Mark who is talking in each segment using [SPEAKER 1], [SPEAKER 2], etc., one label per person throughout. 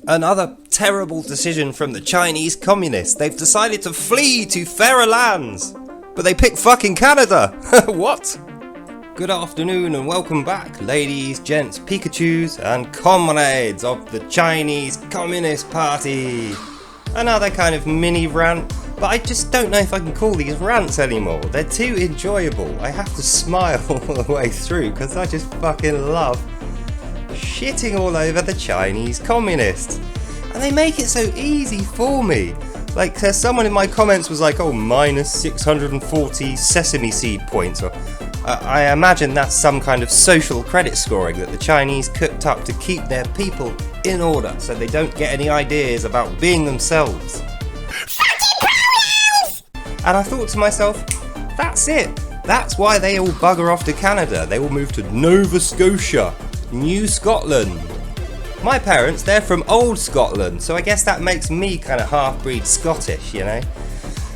[SPEAKER 1] Another terrible decision from the Chinese Communists. They've decided to flee to fairer lands, but they picked fucking Canada. What? Good afternoon and welcome back, ladies, gents, Pikachus and comrades of the Chinese Communist Party. Another kind of mini rant, but I just don't know if I can call these rants anymore. They're too enjoyable. I have to smile all the way through because I just fucking love shitting all over the Chinese Communists. And they make it so easy for me. Like someone in my comments was like, oh, minus 640 sesame seed points. Or, I imagine that's some kind of social credit scoring that the Chinese cooked up to keep their people in order so they don't get any ideas about being themselves. And I thought to myself, that's it. That's why they all bugger off to Canada. They all move to Nova Scotia, New Scotland. My parents, they're from old Scotland, so I guess that makes me kind of half-breed Scottish, you know?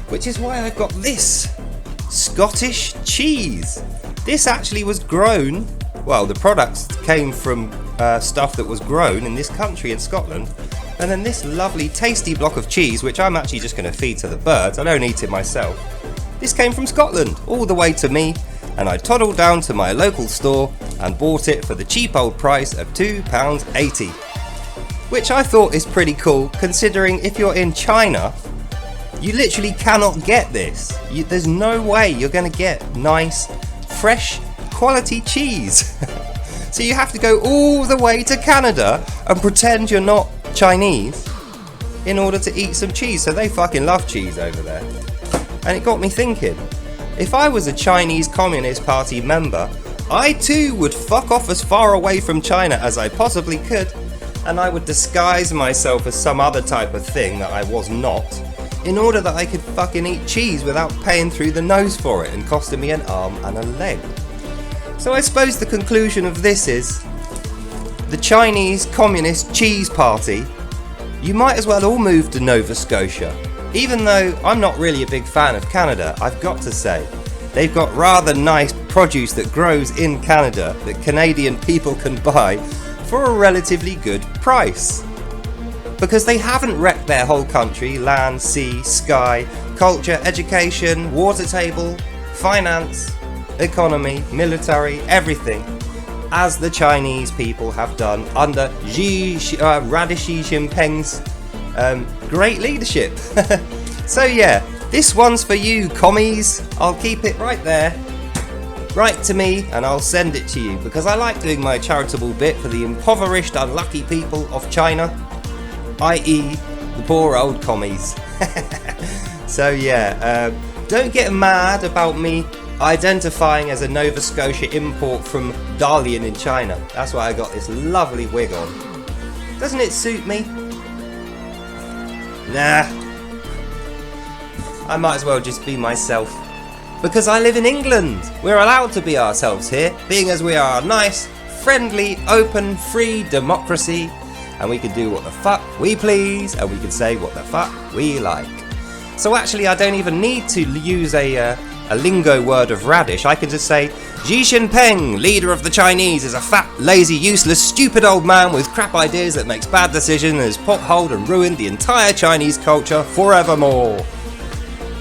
[SPEAKER 1] Which is why I've got this Scottish cheese. This actually was grown, well, the products came from stuff that was grown in this country in Scotland. And then this lovely tasty block of cheese, which I'm actually just going to feed to the birds, I don't eat it myself. This came from Scotland, all the way to me, and I toddled down to my local store and bought it for the cheap old price of £2.80. Which I thought is pretty cool, considering if you're in China, you literally cannot get this. There's no way you're going to get nice, fresh, quality cheese. So you have to go all the way to Canada and pretend you're not Chinese in order to eat some cheese. So they fucking love cheese over there. And it got me thinking, if I was a Chinese Communist Party member, I too would fuck off as far away from China as I possibly could, and I would disguise myself as some other type of thing that I was not, in order that I could fucking eat cheese without paying through the nose for it and costing me an arm and a leg. So I suppose the conclusion of this is, the Chinese Communist Cheese Party, you might as well all move to Nova Scotia. Even though I'm not really a big fan of Canada, I've got to say, they've got rather nice produce that grows in Canada that Canadian people can buy for a relatively good price. Because they haven't wrecked their whole country, land, sea, sky, culture, education, water table, finance, economy, military, everything, as the Chinese people have done under Xi Jinping's great leadership. So yeah, this one's for you, commies. I'll keep it right there. Write to me and I'll send it to you because I like doing my charitable bit for the impoverished, unlucky people of China, i.e. the poor old commies. So yeah, don't get mad about me identifying as a Nova Scotia import from Dalian in China. That's why I got this lovely wig on. Doesn't it suit me? Nah. I might as well just be myself. Because I live in England. We're allowed to be ourselves here, being as we are a nice, friendly, open, free democracy. And we can do what the fuck we please, and we can say what the fuck we like. So actually I don't even need to use a lingo word of radish. I can just say, Xi Jinping, leader of the Chinese, is a fat, lazy, useless, stupid old man with crap ideas that makes bad decisions and has potholed and ruined the entire Chinese culture forevermore.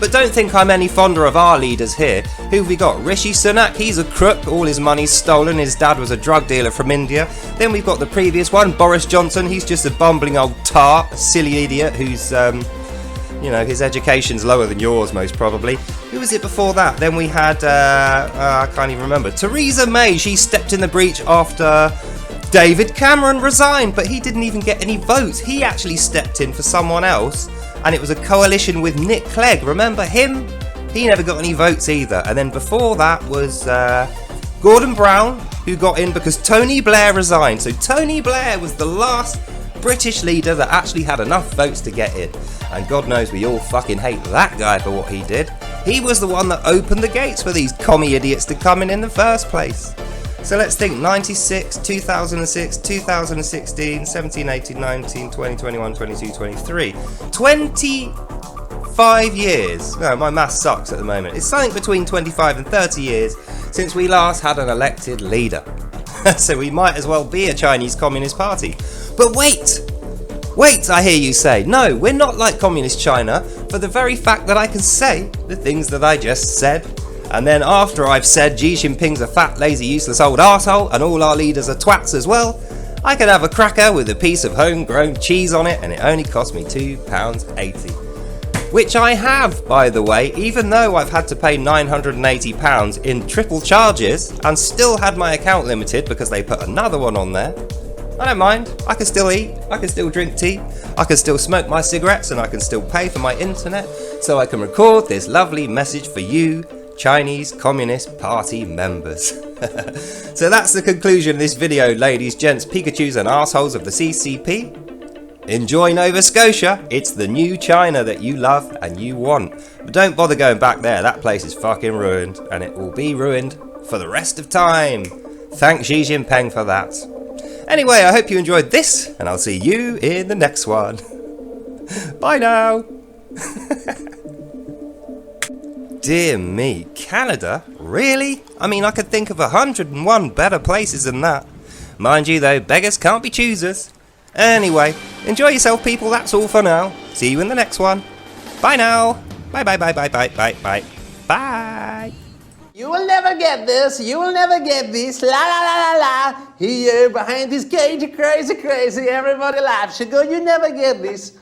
[SPEAKER 1] But don't think I'm any fonder of our leaders here. Who've we got? Rishi Sunak, he's a crook, all his money's stolen, his dad was a drug dealer from India. Then we've got the previous one, Boris Johnson, he's just a bumbling old tart, a silly idiot who's, you know, his education's lower than yours most probably. Who was it before that? Then we had, I can't even remember, Theresa May, she stepped in the breach after David Cameron resigned, but he didn't even get any votes. He actually stepped in for someone else. And it was a coalition with Nick Clegg. Remember him? He never got any votes either. And then before that was Gordon Brown, who got in because Tony Blair resigned. So Tony Blair was the last British leader that actually had enough votes to get in. And God knows we all fucking hate that guy for what he did. He was the one that opened the gates for these commie idiots to come in the first place. So let's think, 96, 2006, 2016, 17, 18, 19, 20, 21, 22, 23. 25 years. No, my math sucks at the moment. It's something between 25 and 30 years since we last had an elected leader. So we might as well be a Chinese Communist Party. But wait! Wait, I hear you say. No, we're not like Communist China for the very fact that I can say the things that I just said. And then after I've said Xi Jinping's a fat, lazy, useless old arsehole and all our leaders are twats as well, I can have a cracker with a piece of homegrown cheese on it and it only cost me £2.80. Which I have, by the way, even though I've had to pay £980 in triple charges and still had my account limited because they put another one on there. I don't mind, I can still eat, I can still drink tea, I can still smoke my cigarettes and I can still pay for my internet so I can record this lovely message for you, Chinese Communist Party members. So that's the conclusion of this video, ladies, gents, Pikachus and arseholes of the CCP. Enjoy Nova Scotia, it's the new China that you love and you want. But don't bother going back there, that place is fucking ruined and it will be ruined for the rest of time. Thank Xi Jinping for that. Anyway, I hope you enjoyed this and I'll see you in the next one. Bye now. Dear me, Canada? Really? I mean, I could think of 101 better places than that. Mind you though, beggars can't be choosers. Anyway, enjoy yourself people, that's all for now. See you in the next one. Bye now. Bye bye bye bye bye bye bye. Bye.
[SPEAKER 2] You will never get this, you will never get this, la la la la la. Here behind this cage, crazy, crazy, everybody laughs. You go, you never get this.